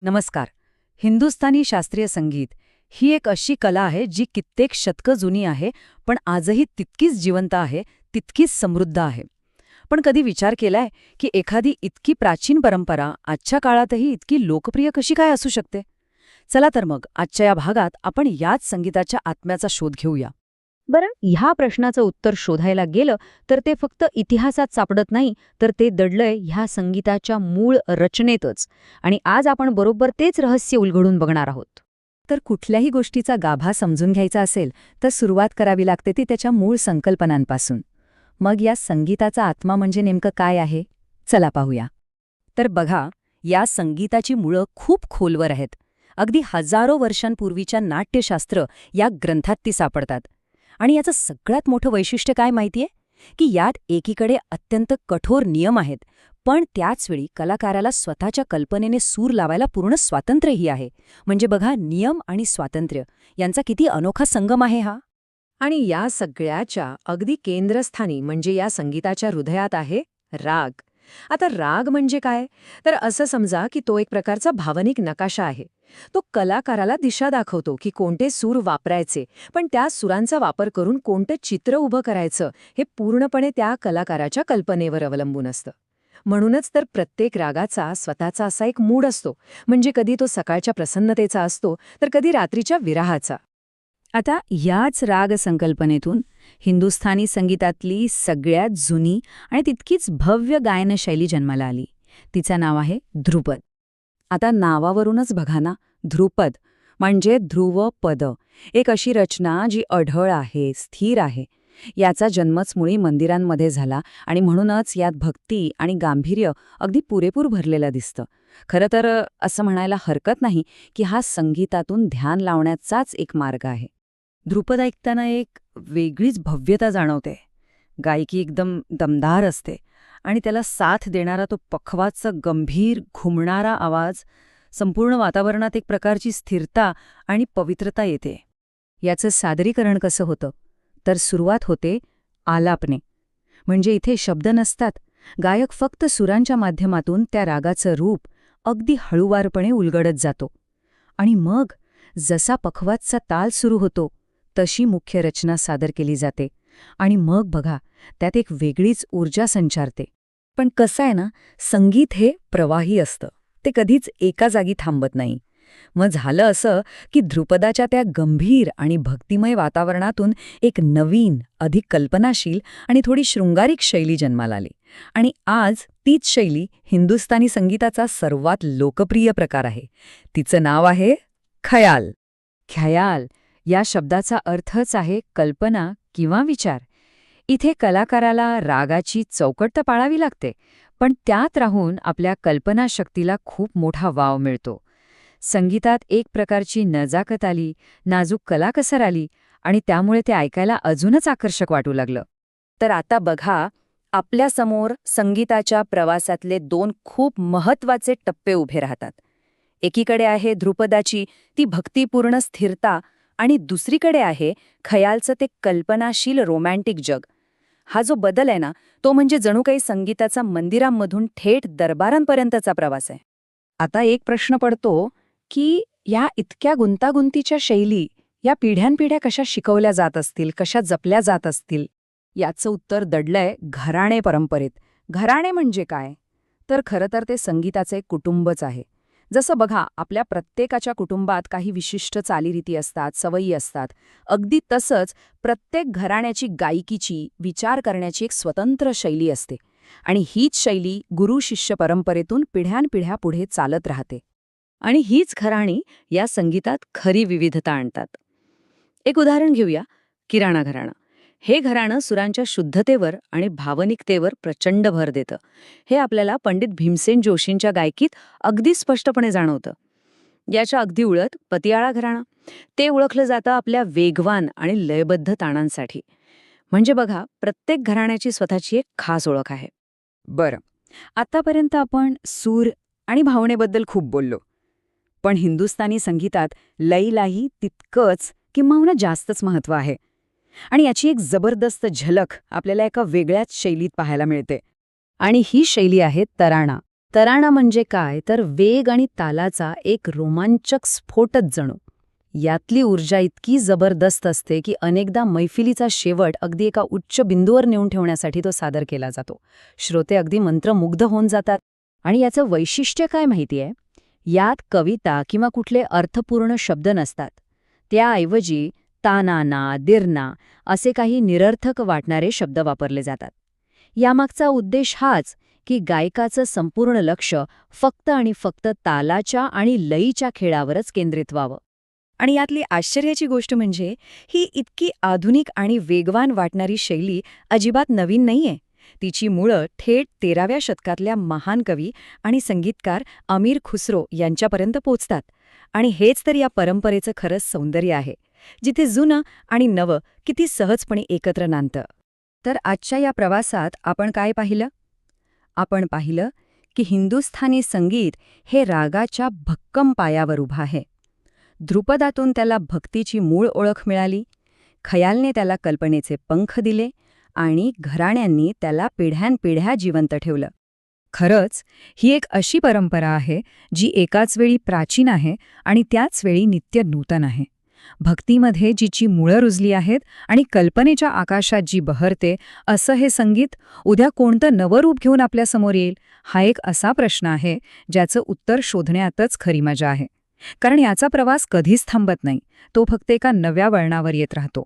नमस्कार. हिंदुस्थानी शास्त्रीय संगीत ही एक अशी कला आहे जी कित्येक शतकं जुनी आहे, पण आजही तितकीच जिवंत आहे, तितकीच समृद्ध आहे. पण कधी विचार केलाय की एखादी इतकी प्राचीन परंपरा आजच्या काळातही इतकी लोकप्रिय कशी काय असू शकते? चला तर मग आजच्या या भागात आपण याच संगीताच्या आत्म्याचा शोध घेऊया. बरं, ह्या प्रश्नाचं उत्तर शोधायला गेलं तर ते फक्त इतिहासात सापडत नाही, तर ते दडलंय ह्या संगीताच्या मूळ रचनेतच. आणि आज आपण बरोबर तेच रहस्य उलगडून बघणार आहोत. तर कुठल्याही गोष्टीचा गाभा समजून घ्यायचा असेल तर सुरुवात करावी लागते ती त्याच्या मूळ संकल्पनांपासून. मग या संगीताचा आत्मा म्हणजे नेमकं काय आहे? चला पाहूया. तर बघा, या संगीताची मुळं खूप खोलवर आहेत. अगदी हजारो वर्षांपूर्वीच्या नाट्यशास्त्र या ग्रंथात ती सापडतात. आणि याचं सगळ्यात मोठं वैशिष्ट्य काय माहितीये? की यात एकीकडे अत्यंत कठोर नियम आहेत, पण त्याचवेळी कलाकाराला स्वतःच्या कल्पनेने सूर लावायला पूर्ण स्वातंत्र्यही आहे. म्हणजे बघा, नियम आणि स्वातंत्र्य यांचा किती अनोखा संगम आहे हा. आणि या सगळ्याच्या अगदी केंद्रस्थानी म्हणजे या संगीताच्या हृदयात आहे राग. आता राग म्हणजे काय? तर असं समजा की तो एक प्रकारचा भावनिक नकाशा आहे. तो कलाकाराला दिशा दाखवतो की कोणते सूर वापरायचे, पण त्या सुरांचा वापर करून कोणतं चित्र उभं करायचं हे पूर्णपणे त्या कलाकाराच्या कल्पनेवर अवलंबून असतं. म्हणूनच तर प्रत्येक रागाचा स्वतःचा असा एक मूड असतो. म्हणजे कधी तो सकाळच्या प्रसन्नतेचा असतो, तर कधी रात्रीच्या विराहाचा. आता याच राग संकल्पनेतून हिंदुस्थानी संगीतातली सगळ्यात जुनी आणि तितकीच भव्य गायनशैली जन्माला आली. तिचं नाव आहे ध्रुपद. आता नावावरूनच बघा ना, ध्रुपद म्हणजे ध्रुव पद. एक अशी रचना जी अढळ आहे, स्थिर आहे. याचा जन्मच मुळी मंदिरांमध्ये झाला आणि म्हणूनच यात भक्ती आणि गांभीर्य अगदी पुरेपूर भरलेलं दिसतं. खरं तर असं म्हणायला हरकत नाही की हा संगीतातून ध्यान लावण्याचाच एक मार्ग आहे. ध्रुपद ऐकताना एक वेगळीच भव्यता जाणवते. गायकी एकदम दमदार असते आणि त्याला साथ देणारा तो पखवाचा गंभीर घुमणारा आवाज, संपूर्ण वातावरणात एक प्रकारची स्थिरता आणि पवित्रता येते. याचं सादरीकरण कसं होतं? तर सुरुवात होते आलापने. म्हणजे इथे शब्द नसतात. गायक फक्त सुरांच्या माध्यमातून त्या रागाचं रूप अगदी हळूवारपणे उलगडत जातो. आणि मग जसा पखवाजचा ताल सुरू होतो तशी मुख्य रचना सादर केली जाते. आणि मग बघा, त्यात एक वेगळीच ऊर्जा संचारते. पण कसं आहे ना, संगीत हे प्रवाही असतं. ते कधीच एका जागी थांबत नाही. मग झालं असं की ध्रुपदाच्या त्या गंभीर आणि भक्तिमय वातावरणातून एक नवीन, अधिक कल्पनाशील आणि थोडी शृंगारिक शैली जन्माला आली. आणि आज तीच शैली हिंदुस्थानी संगीताचा सर्वात लोकप्रिय प्रकार आहे. तिचं नाव आहे ख्याल. ख्याल या शब्दाचा अर्थच आहे कल्पना किंवा विचार. इथे कलाकाराला रागाची चौकट तर पाळावी लागते, पण त्यात राहून आपल्या कल्पनाशक्तीला खूप मोठा वाव मिळतो. संगीतात एक प्रकारची नजाकत आली, नाजूक कलाकसर आली आणि त्यामुळे ते ऐकायला अजूनच आकर्षक वाटू लागलं. तर आता बघा, आपल्यासमोर संगीताच्या प्रवासातले दोन खूप महत्वाचे टप्पे उभे राहतात. एकीकडे आहे ध्रुपदाची ती भक्तिपूर्ण स्थिरता आणि दुसरीकडे आहे खयालचं ते कल्पनाशील रोमॅन्टिक जग. हा जो बदल आहे ना, तो म्हणजे जणू काही संगीताचा मंदिरांमधून थेट दरबारांपर्यंतचा प्रवास आहे. आता एक प्रश्न पडतो की या इतक्या गुंतागुंतीच्या शैली या पिढ्यानपिढ्या कशा शिकवल्या जात असतील, कशा जपल्या जात असतील? याचं उत्तर दडलंय घराणे परंपरेत. घराणे म्हणजे काय? तर खरं तर ते संगीताचे कुटुंबच आहे. जसं बघा, आपल्या प्रत्येकाच्या कुटुंबात काही विशिष्ट चालीरीती असतात, सवयी असतात. अगदी तसंच प्रत्येक घराण्याची गायकीची, विचार करण्याची एक स्वतंत्र शैली असते. आणि हीच शैली गुरु-शिष्य परंपरेतून पिढ्यानपिढ्या पुढे चालत राहते. आणि हीच घराणी या संगीतात खरी विविधता आणतात. एक उदाहरण घेऊया, किराणा घराणं. हे घराणं सुरांच्या शुद्धतेवर आणि भावनिकतेवर प्रचंड भर देतं. हे आपल्याला पंडित भीमसेन जोशींच्या गायकीत अगदी स्पष्टपणे जाणवतं. याच्या अगदी उलट पतियाळा घराणं. ते ओळखलं जातं आपल्या वेगवान आणि लयबद्ध ताणांसाठी. म्हणजे बघा, प्रत्येक घराण्याची स्वतःची एक खास ओळख आहे. बरं, आतापर्यंत आपण सूर आणि भावनेबद्दल खूप बोललो. पण हिंदुस्थानी संगीतात लयीलाही तितकंच किंबहुना जास्तच महत्त्व आहे. आणि याची एक जबरदस्त झलक आपल्याला एका वेगळ्याच शैलीत पाहायला मिळते. आणि ही शैली आहे तराणा. तराणा म्हणजे काय तर वेग आणि तालाचा एक रोमांचक स्फोटच जणू. यातली ऊर्जा इतकी जबरदस्त असते की अनेकदा मैफिलीचा शेवट अगदी एका उच्च बिंदूवर नेऊन ठेवण्यासाठी तो सादर केला जातो. श्रोते अगदी मंत्रमुग्ध होऊन जातात. आणि याचं वैशिष्ट्य काय माहितीये? यात कविता किंवा कुठले अर्थपूर्ण शब्द नसतात. त्याऐवजी तानाना, दिरना असे काही निरर्थक वाटणारे शब्द वापरले जातात. यामागचा उद्देश हाच की गायकाचं संपूर्ण लक्ष फक्त आणि फक्त तालाच्या आणि लयीच्या खेळावरच केंद्रित व्हावं. आणि यातली आश्चर्याची गोष्ट म्हणजे ही इतकी आधुनिक आणि वेगवान वाटणारी शैली अजिबात नवीन नाहीये. तिची मुळं थेट 13व्या शतकातल्या महान कवी आणि संगीतकार अमीर खुसरो यांच्यापर्यंत पोचतात. आणि हेच तर या परंपरेचं खरंच सौंदर्य आहे, जिथे जुनं आणि नवं किती सहजपणे एकत्र नांदतं. तर आजच्या या प्रवासात आपण काय पाहिलं? आपण पाहिलं की हिंदुस्थानी संगीत हे रागाच्या भक्कम पायावर उभं आहे. ध्रुपदातून त्याला भक्तीची मूळ ओळख मिळाली, खयालने त्याला कल्पनेचे पंख दिले आणि घराण्यांनी त्याला पिढ्यानपिढ्या जिवंत ठेवलं. खरंच ही एक अशी परंपरा आहे जी एकाच वेळी प्राचीन आहे आणि त्याच वेळी नित्य नूतन आहे. भक्तीमध्ये जिची मुळं रुजली आहेत आणि कल्पनेच्या आकाशात जी बहरते, असं हे संगीत उद्या कोणतं नवं रूप घेऊन आपल्यासमोर येईल, हा एक असा प्रश्न आहे ज्याचं उत्तर शोधण्यातच खरी मजा आहे. कारण याचा प्रवास कधीच थांबत नाही, तो फक्त एका नव्या वळणावर येत राहतो.